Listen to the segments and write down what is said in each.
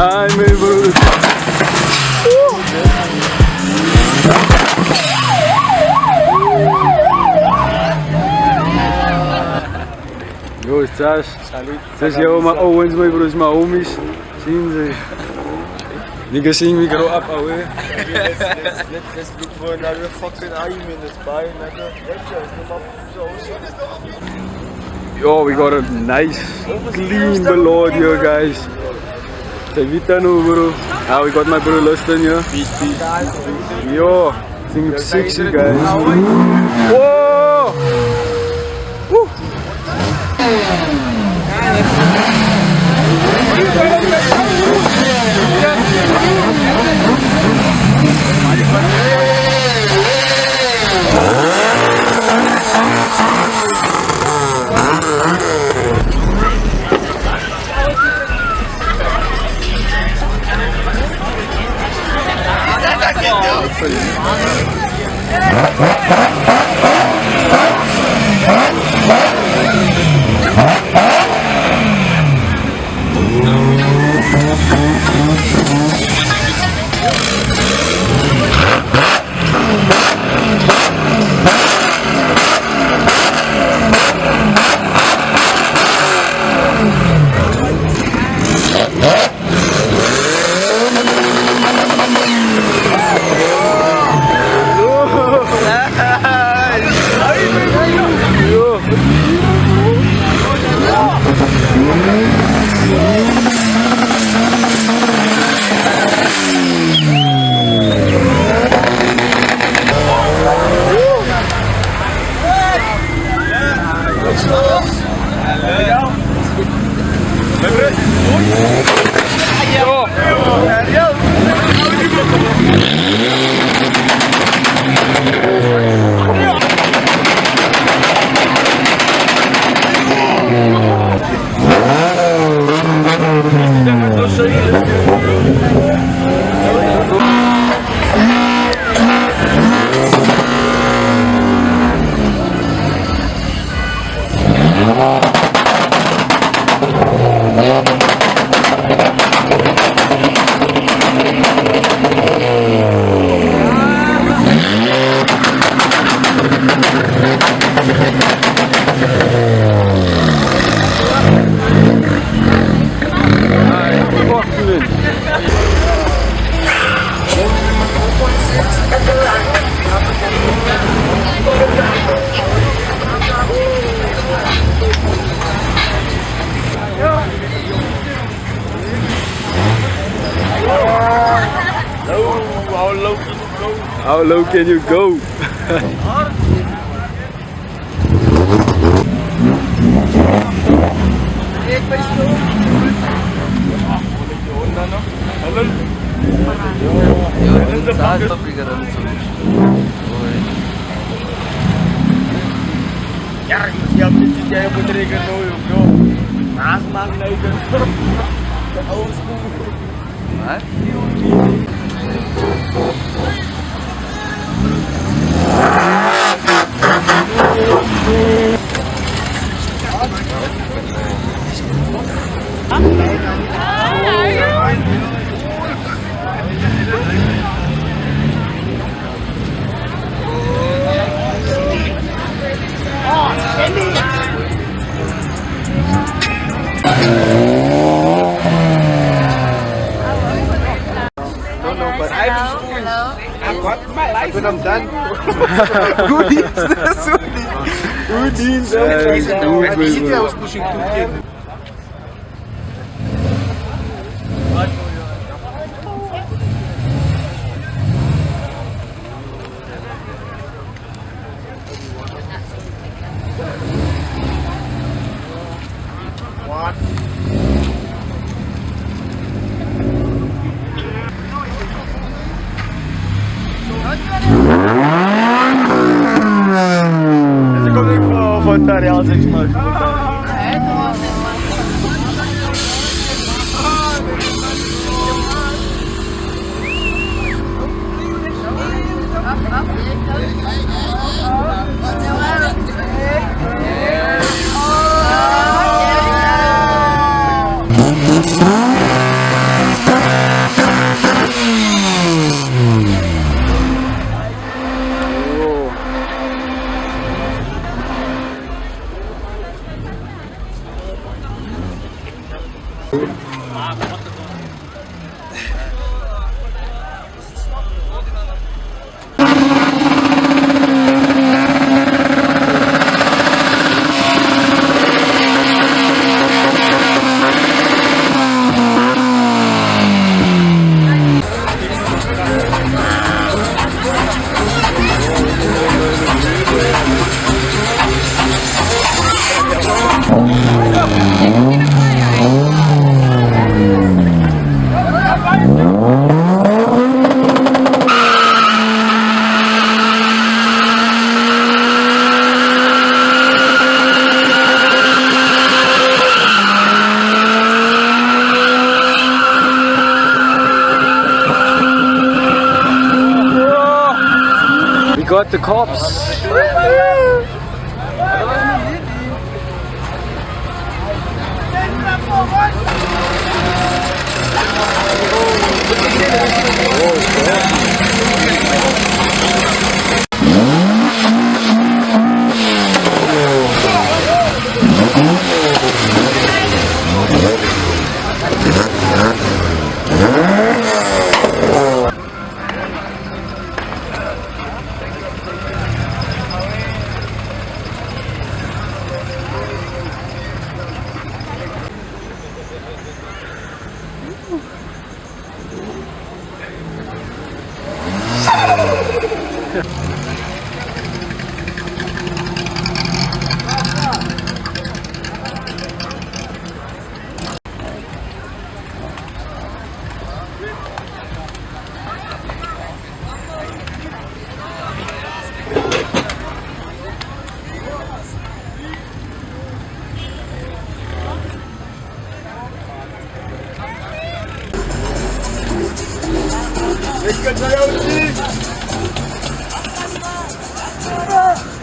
Hi, my broers. Yo, it's Josh. Salute. This is yo, my Owens, my brothers, my homies. Zien ze. Niggas seeing me grow up away. Let's look for another fucking item in this buy another. Yo, we got a nice, clean below here, guys. Say Vita no, bro. Ah, we got my bro Lustin here. Peace. Yo, I think it's sexy, guys. Whoa! Woo! How low can you go? Ja, siap dit jij op het trigger nooit bro. Naast maak negen. De old school. Wat? When I'm done. Who needs this? Who needs this? I was pushing 2K. What? Esse como é que foi o voluntariado, gente? got the cops.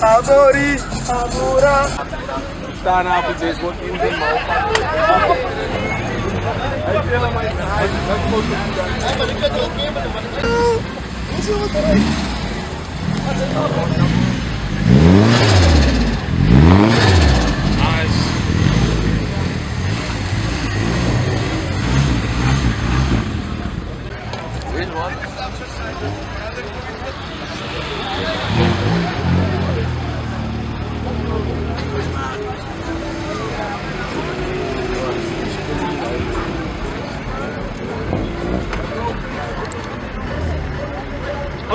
Amori, Amora. Staan op het baseball team in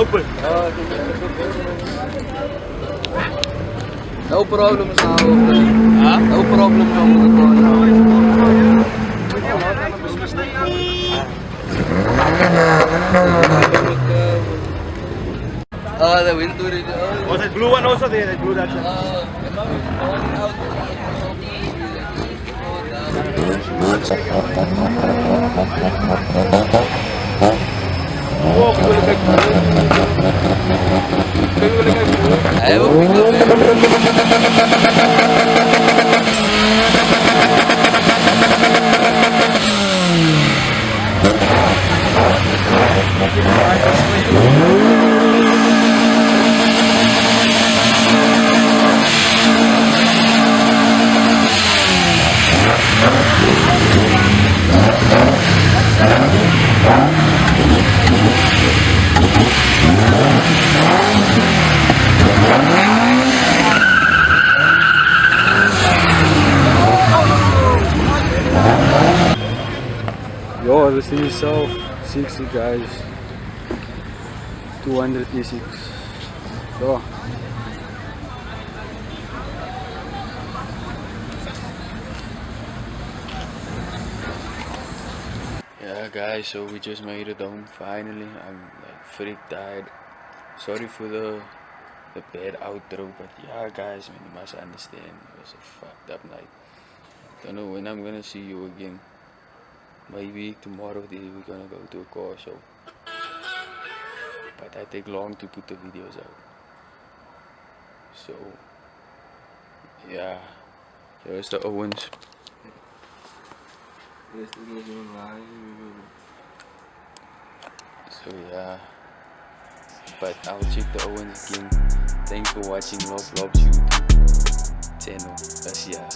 open. No problems now. Huh? No problems over the corner. The window is. Was that blue one also there? That blue that Yo, this thing is so 60 guys. 200 E6. Yo. Yeah guys, so we just made it home finally. I'm like freak tired. Sorry for the bad outro, but yeah guys, man, you must understand it was a fucked up night. Don't know when I'm gonna see you again. Maybe tomorrow we're gonna go to a car show. But I take long to put the videos out. So yeah, here's the Owens. So yeah, but I'll check the Owens again. Thanks for watching Love YouTube channel. That's yeah.